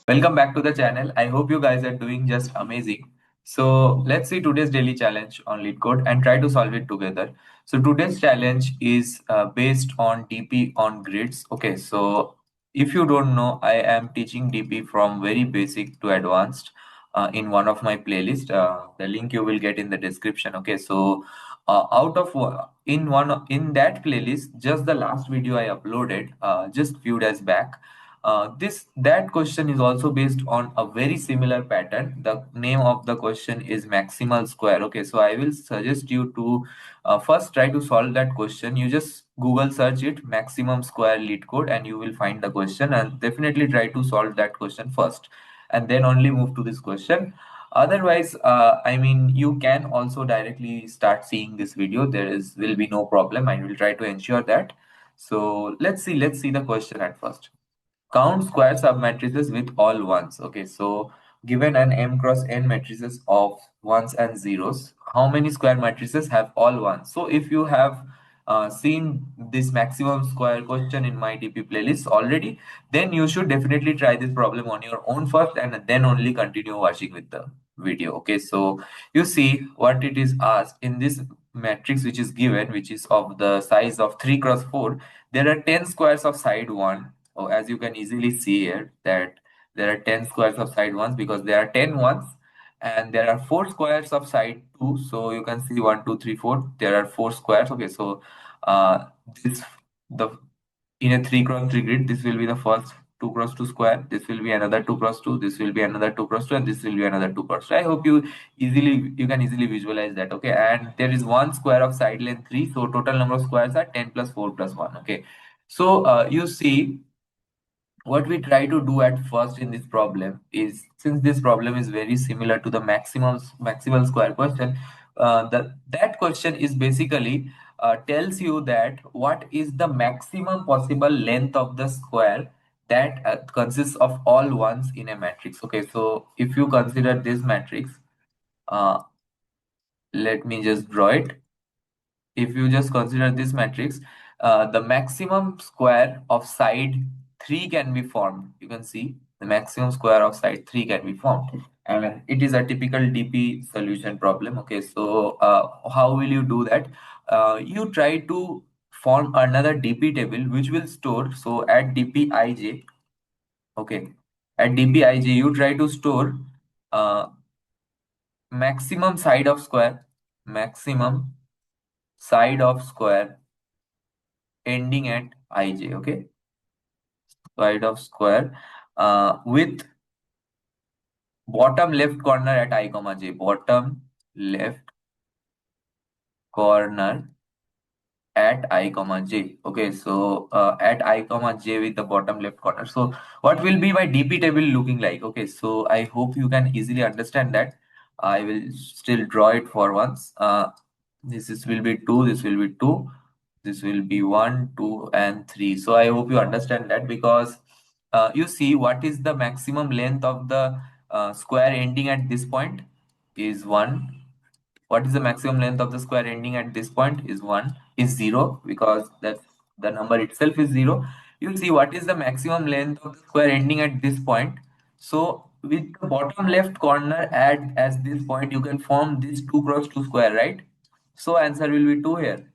Welcome back to the channel. I hope you guys are doing just amazing. So let's see today's daily challenge on Leetcode and try to solve it together. So today's challenge is based on DP on grids. Okay, so if you don't know, I am teaching DP from very basic to advanced in one of my playlists. The link you will get in the description. Okay, so in that playlist, just the last video I uploaded just few days back. This that question is also based on a very similar pattern. The name of the question is maximal square. Okay, so I will suggest you to first try to solve that question. You just Google search it maximum square lead code and you will find the question, and definitely try to solve that question first and then only move to this question. Otherwise, I mean, you can also directly start seeing this video. Will be no problem. I will try to ensure that. So let's see the question at first. Count square submatrices with all ones. Okay, so given an m cross n matrices of ones and zeros, how many square matrices have all ones? So if you have seen this maximum square question in my DP playlist already, then you should definitely try this problem on your own first and then only continue watching with the video. Okay, so you see what it is asked in this matrix which is given, which is of the size of 3 cross 4. There are 10 squares of side 1. Oh, as you can easily see here that there are 10 squares of side 1s because there are 10 ones, and there are 4 squares of side 2. So you can see 1, 2, 3, 4. There are 4 squares. Okay, so this the in a 3 cross 3 grid, this will be the first 2 cross 2 square. This will be another 2 cross 2. This will be another 2 cross 2, and this will be another 2 cross 2. I hope you can easily visualize that. Okay, and there is one square of side length 3. So total number of squares are 10 plus 4 plus 1. Okay, so you see what we try to do at first in this problem is, since this problem is very similar to the maximal square question, that question is basically tells you that what is the maximum possible length of the square that consists of all ones in a matrix. Okay, so if you consider this matrix, uh, let me just draw it. If you just consider this matrix, the maximum square of side 3 can be formed. You can see the maximum square of side 3 can be formed. And it is a typical DP solution problem. Okay, so how will you do that? You try to form another DP table which will store. So at DPIJ, okay, at DPIJ, you try to store uh, maximum side of square, maximum side of square ending at ij. Okay, side of square with bottom left corner at I comma j. Bottom left corner at I comma j. Okay, so at I comma j with the bottom left corner. So what will be my DP table looking like? Okay, so I hope you can easily understand that. I will still draw it for once. This will be 2, this will be 2, this will be 1, 2, and 3. So I hope you understand that, because you see what is the maximum length of the square ending at this point is 1. What is the maximum length of the square ending at this point is 1, is 0, because that's the number itself is 0. You see what is the maximum length of the square ending at this point. So with the bottom left corner at as this point, you can form this 2 cross 2 square, right? So answer will be 2 here.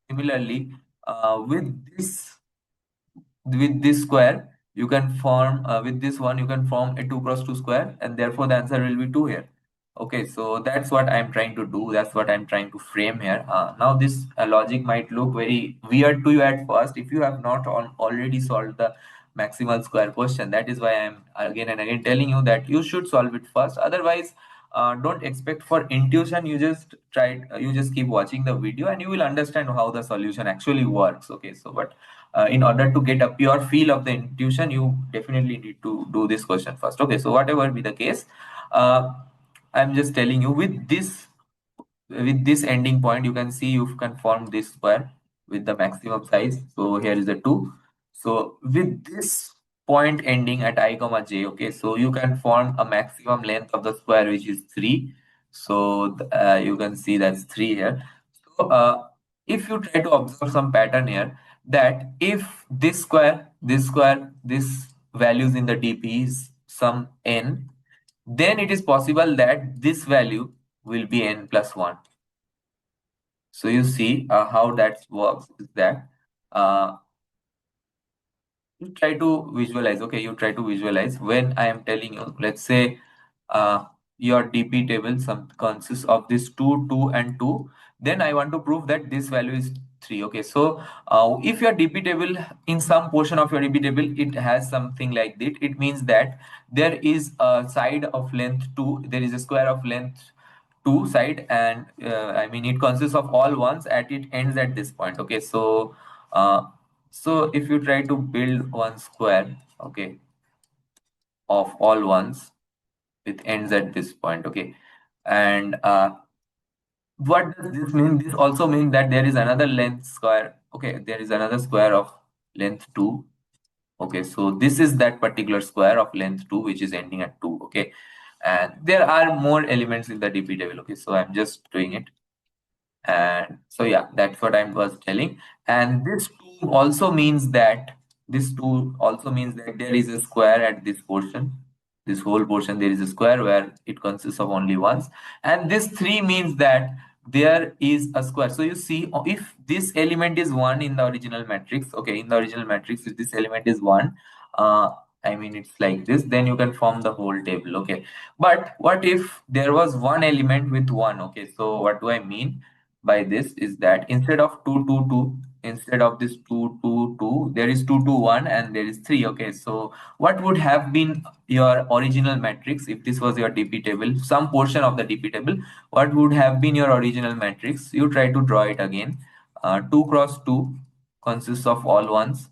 Similarly, with this square, you can form with this one you can form a 2 cross 2 square, and therefore the answer will be 2 here. Okay, so that's what I'm trying to do, that's what I'm trying to frame here. Now this logic might look very weird to you at first if you have not already solved the maximal square question. That is why I'm again and again telling you that you should solve it first. Otherwise, don't expect for intuition. You just keep watching the video and you will understand how the solution actually works. Okay, so but in order to get a pure feel of the intuition, you definitely need to do this question first. Okay, so whatever be the case, uh, I'm just telling you, with this ending point, you can see you can form this square with the maximum size. So here is the 2. So with this point ending at I comma j, okay, so you can form a maximum length of the square, which is 3. So you can see that's 3 here. So if you try to observe some pattern here, that if this square, this values in the DP is some n, then it is possible that this value will be n plus 1. So you see how that works is that uh, you try to visualize. Okay, you try to visualize when I am telling you, let's say your DP table some consists of this 2, 2, and 2. Then I want to prove that this value is 3. Okay, so if your DP table, in some portion of your DP table, it has something like this, it means that there is a side of length 2, there is a square of length 2 side, and I mean it consists of all ones at it ends at this point. Okay, so uh, so if you try to build one square, okay, of all ones, it ends at this point. Okay, and what does this mean? This also means that there is another length square. Okay, there is another square of length 2. Okay, so this is that particular square of length 2 which is ending at 2. Okay, and there are more elements in the DP table. Okay, so I'm just doing it. And so yeah, that's what I was telling. And this 2 also means that there is a square at this portion. This whole portion, there is a square where it consists of only ones. And this 3 means that there is a square. So you see, if this element is 1 in the original matrix, okay, in the original matrix, if this element is 1, uh, I mean it's like this, then you can form the whole table. Okay, but what if there was one element with 1? Okay, so what do I mean by this is that instead of 2 2 2, instead of this 2 2 2, there is 2 2 1 and there is 3. Okay, so what would have been your original matrix if this was your DP table, some portion of the DP table? What would have been your original matrix? You try to draw it again. 2 cross 2 consists of all ones.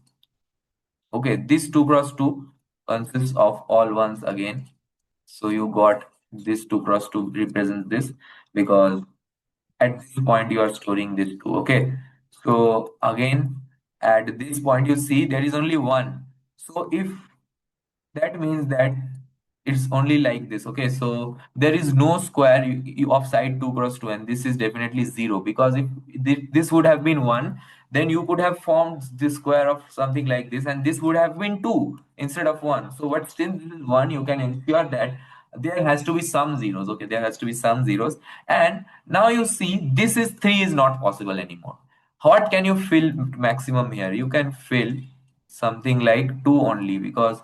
Okay, this 2 cross 2 consists of all ones again. So you got this 2 cross 2 represents this, because at this point you are storing this 2. Okay, so again at this point you see there is only 1. So if that means that it's only like this. Okay, so there is no square of side 2 cross 2, and this is definitely 0, because if this would have been 1, then you could have formed the square of something like this, and this would have been 2 instead of 1. So what, since this is 1, you can ensure that there has to be some zeros. Okay, there has to be some zeros. And now you see this is 3 is not possible anymore. What can you fill maximum here? You can fill something like 2 only, because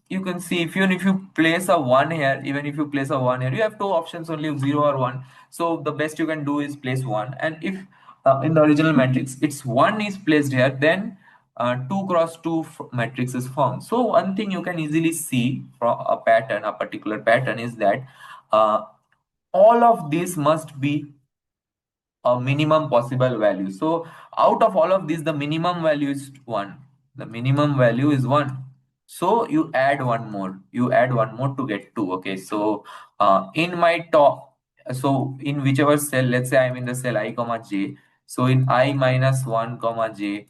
you can see, if you place a 1 here, even if you place a 1 here, you have two options only, 0 or 1. So the best you can do is place 1. And if in the original matrix it's 1 is placed here, then 2 cross 2 matrix is formed. So one thing you can easily see from a pattern, a particular pattern, is that uh, all of these must be a minimum possible value. So out of all of these, the minimum value is 1. The minimum value is 1. So you add one more. You add one more to get 2. Okay. So in my top, so in whichever cell, let's say I'm in the cell I comma j. So in I minus 1 comma j,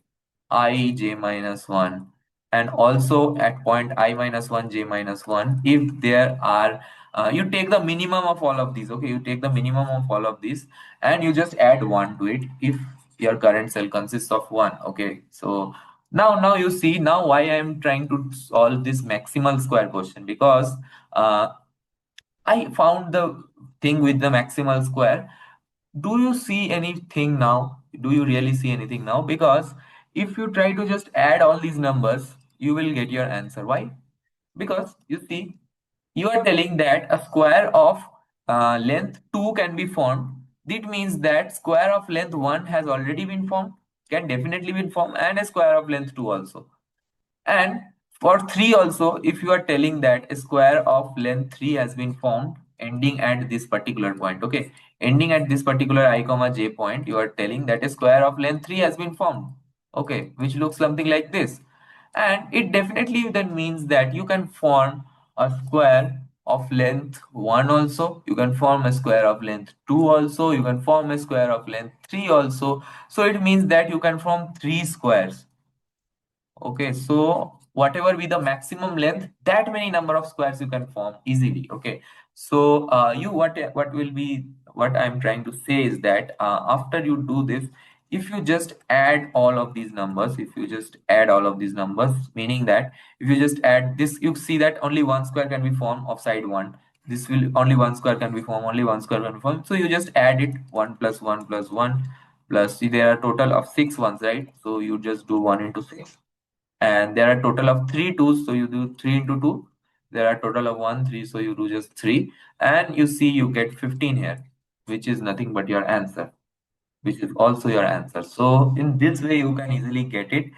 I j minus 1, and also at point I minus 1 j minus 1, if there are you take the minimum of all of these. Okay, you take the minimum of all of these and you just add 1 to it if your current cell consists of 1. Okay, so now you see now why I am trying to solve this maximal square question, because I found the thing with the maximal square. Do you see anything now? Do you really see anything now? Because if you try to just add all these numbers, you will get your answer. Why? Because you see, you are telling that a square of length 2 can be formed. That means that square of length 1 has already been formed, can definitely be formed, and a square of length 2 also. And for 3 also, if you are telling that a square of length 3 has been formed ending at this particular point, okay, ending at this particular I comma j point, you are telling that a square of length 3 has been formed, okay, which looks something like this. And it definitely then means that you can form a square of length 1 also, you can form a square of length 2 also, you can form a square of length 3 also. So it means that you can form 3 squares. Okay, so whatever be the maximum length, that many number of squares you can form easily. Okay, so what will be, what I'm trying to say is that after you do this, if you just add all of these numbers, if you just add all of these numbers, meaning that if you just add this, you see that only one square can be formed of side one. This will only one square can be formed, only one square can be formed. So you just add it, 1 plus 1 plus 1 plus, see there are total of 6 ones, right? So you just do 1 into 6. And there are total of 3 twos, so you do 3 into 2. There are total of 1 3, so you do just 3. And you see you get 15 here, which is nothing but your answer, which is also your answer. So in this way you can easily get it.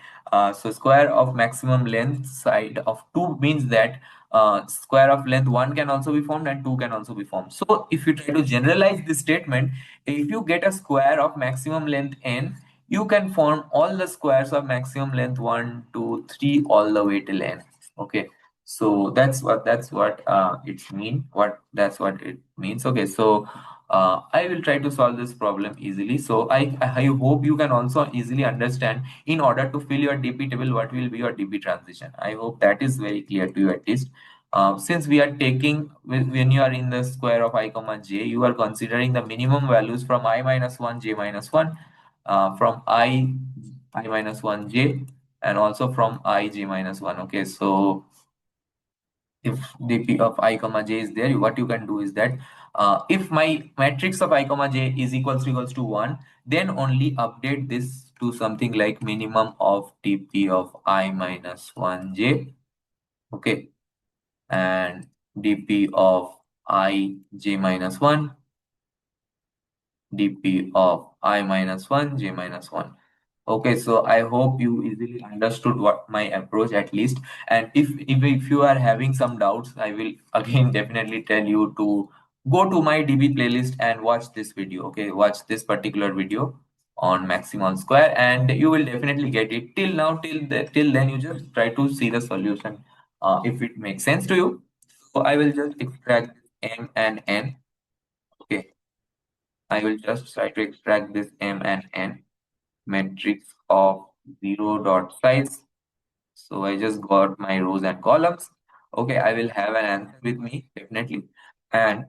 So square of maximum length side of 2 means that square of length 1 can also be formed and 2 can also be formed. So if you try to generalize this statement, if you get a square of maximum length n, you can form all the squares of maximum length 1 2 3 all the way till n. Okay, so that's what it's mean, what that's what it means. Okay, so I will try to solve this problem easily. So I hope you can also easily understand, in order to fill your DP table, what will be your DP transition. I hope that is very clear to you at least. Since we are taking, when you are in the square of I comma j, you are considering the minimum values from I minus 1, j minus 1, from I minus 1, j, and also from I, j minus 1. Okay, so if dp of I comma j is there, what you can do is that if my matrix of I comma j is equals to 1, then only update this to something like minimum of dp of I minus 1 j. Okay, and dp of I j minus 1, dp of I minus 1 j minus 1. Okay, so I hope you easily understood what my approach at least. And if you are having some doubts, I will again definitely tell you to go to my DB playlist and watch this video. Okay, watch this particular video on Maximal Square, and you will definitely get it. Till now, till then, you just try to see the solution. If it makes sense to you, so I will just extract m and n. Okay, I will just try to extract this m and n matrix of 0 dot size. So I just got my rows and columns. Okay, I will have an answer with me definitely, and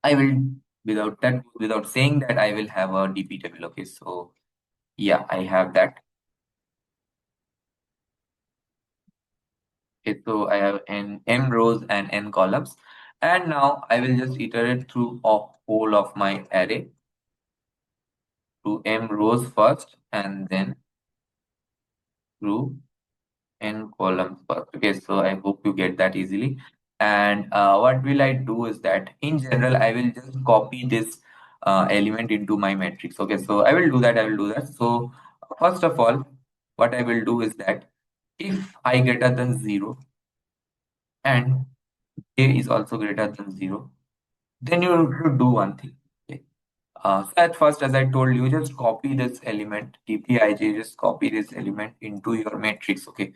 I will, without saying that, I will have a DP table. Okay, so yeah, I have that. Okay, so I have n m rows and n columns, and now I will just iterate through a whole of my array to m rows first, and then through in columns first. Okay, so I hope you get that easily. And what will I do is that in general, I will just copy this element into my matrix. Okay, so I will do that. I will do that. So first of all, what I will do is that if I greater than 0 and a is also greater than 0, then you should do one thing. Okay. So at first, as I told you, just copy this element, dpij, just copy this element into your matrix. Okay.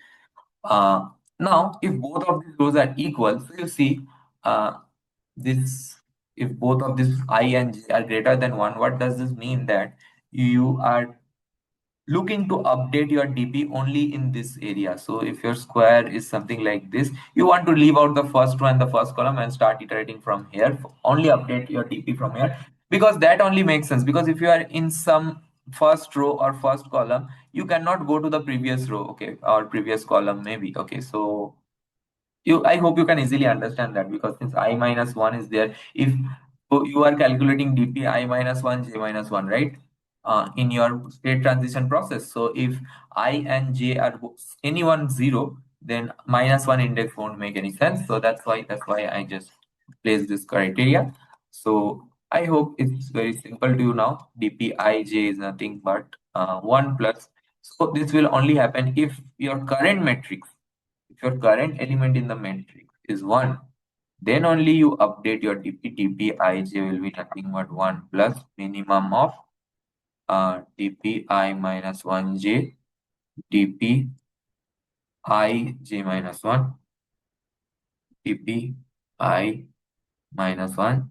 Uh, Now, if both of these rows are equal, so you see uh, this, if both of these I and j are greater than 1, what does this mean? That you are looking to update your DP only in this area. So if your square is something like this, you want to leave out the first one, the first column, and start iterating from here. Only update your DP from here, because that only makes sense. Because if you are in some first row or first column, you cannot go to the previous row, okay, or previous column maybe. Okay, so I hope you can easily understand that, because since I minus 1 is there, if you are calculating dp I minus 1 j minus 1, right, in your state transition process. So if I and j are any one 0, then minus 1 index won't make any sense. So that's why I just place this criteria. So I hope it's very simple to you now. dp I j is nothing but 1 plus. So this will only happen if your current matrix, if your current element in the matrix is 1, then only you update your dp. dp ij will be nothing but 1 plus minimum of dp I minus 1 j, dp I j minus 1, dp I minus 1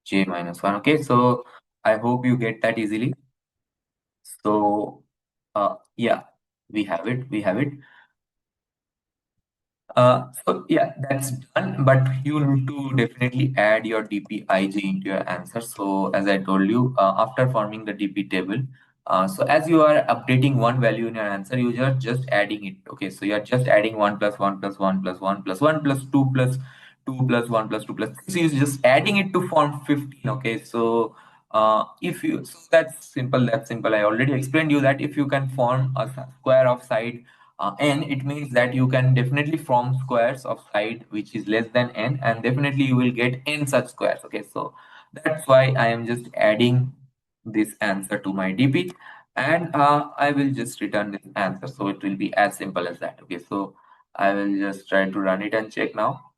j minus 1. Okay, so I hope you get that easily. So yeah, we have it. So yeah, that's done. But you need to definitely add your dpij into your answer. So as I told you, after forming the dp table, So as you are updating one value in your answer, you are just adding it. Okay, so you are just adding 1 plus 1 plus 1 plus 1 plus 1 plus 2 plus 2 plus 1 plus 2 plus 3. So you're just adding it to form 15. Okay, so if you, so that's simple. That's simple. I already explained you that if you can form a square of side n, it means that you can definitely form squares of side which is less than n, and definitely you will get n such squares. Okay, so that's why I am just adding this answer to my DP, and I will just return this answer. So it will be as simple as that. Okay, so I will just try to run it and check now.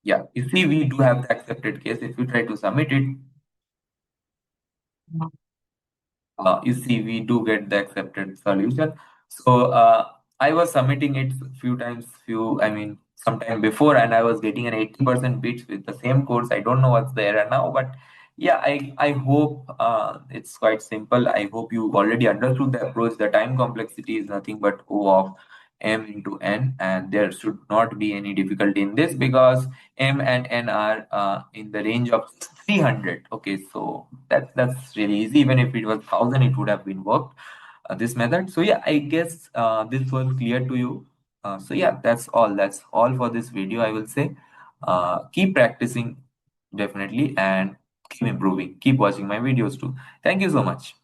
Yeah, you see, we do have the accepted case. If you try to submit it, you see, we do get the accepted solution. So I was submitting it few times, sometime before, and I was getting an 80% bits with the same course. I don't know what's the error now, but yeah, I hope it's quite simple. I hope you already understood the approach. The time complexity is nothing but O of m into n, and there should not be any difficulty in this because m and n are in the range of 300. Okay, so that's really easy. Even if it was 1000, it would have been worked, this method. So yeah, I guess this was clear to you. So yeah, that's all for this video, I will say. Keep practicing, definitely, and keep improving. Keep watching my videos too. Thank you so much.